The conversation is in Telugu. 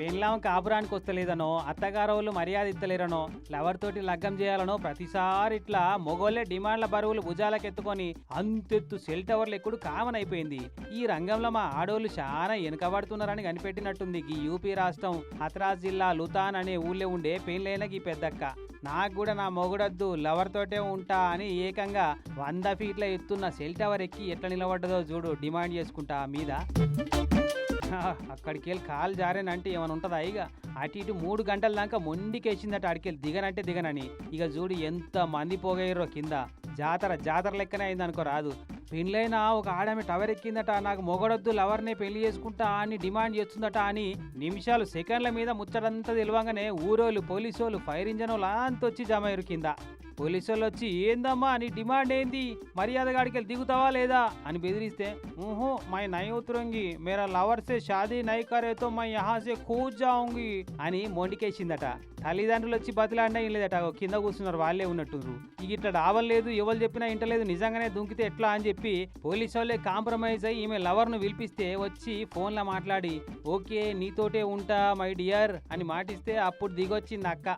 పెళ్ళాం కాపురానికి వస్తలేదనో అత్తగారోళ్ళు మర్యాద ఇత్తలేరనో లవర్ తోటి లగ్గం చేయాలనో ప్రతిసారి ఇట్లా మొగోళ్ళే డిమాండ్ల బరువులు భుజాలకెత్తుకొని అంతెత్తు సెల్ టవర్లు ఎక్కుడు కామన్ అయిపోయింది. ఈ రంగంలో మా ఆడోళ్ళు చాలా వెనుకబడుతున్నారని కనిపెట్టినట్టుంది ఈ యూపీ రాష్ట్రం హత్రాస్ జిల్లా లుతాన్ అనే ఊళ్ళో ఉండే పెళ్ళైన ఈ పెద్దక్క. నాకు కూడా నా మొగుడొద్దు లవర్ తోటే ఉంటా అని ఏకంగా 100 ఫీట్ల ఎత్తున్న సెల్ టవర్ ఎక్కి ఎట్లా నిలబడ్డదో చూడు డిమాండ్ చేసుకుంటా మీద. అక్కడికి వెళ్ళి కాలు జారేనంటే ఏమైనా ఉంటుందా? ఇక అటు ఇటు 3 గంటల దాకా మొండికేసిందట అడికెళ్ళి దిగనంటే దిగనని. ఇక చూడు ఎంత మంది పోగయ్యారో కింద. జాతర లెక్కనే అయింది అనుకో రాదు. పెళ్ళైనా ఒక ఆడమే టవర్ ఎక్కిందట, నాకు మొగడొద్దు లవర్నే పెళ్లి చేసుకుంటా అని డిమాండ్ చేస్తుందట అని నిమిషాలు సెకండ్ల మీద ముచ్చటంతా తెలివంగానే ఊరోళ్ళు పోలీసోళ్ళు ఫైర్ ఇంజన్ వాళ్ళు అంత వచ్చి జమ అయ్యారు కింద. పోలీసోళ్ళు వచ్చి ఏందమ్మా నీ డిమాండ్ ఏంది, మర్యాదగాడికి వెళ్ళి దిగుతావా లేదా అని బెదిరిస్తే మై నై ఉతరంగి మేరా లవర్ సే షాదీ నై కరే తో మై యహా సే కూజ్ జాऊंगी అని మొండికేసిందట. తల్లిదండ్రులు వచ్చి బతిలాడినా ఏం లేదట, కింద కూర్చున్నారు వాళ్ళే ఉన్నట్టు. ఇక ఇట్లా రావలేదు ఎవరు చెప్పినా ఇంటలేదు నిజంగానే దుంకితే ఎట్లా అని చెప్పి పోలీసు వాళ్ళే కాంప్రమైజ్ అయ్యి ఈమె లవర్ను పిలిపిస్తే వచ్చి ఫోన్లో మాట్లాడి ఓకే నీతోటే ఉంటా మై డియర్ అని మాటిస్తే అప్పుడు దిగొచ్చింది అక్క.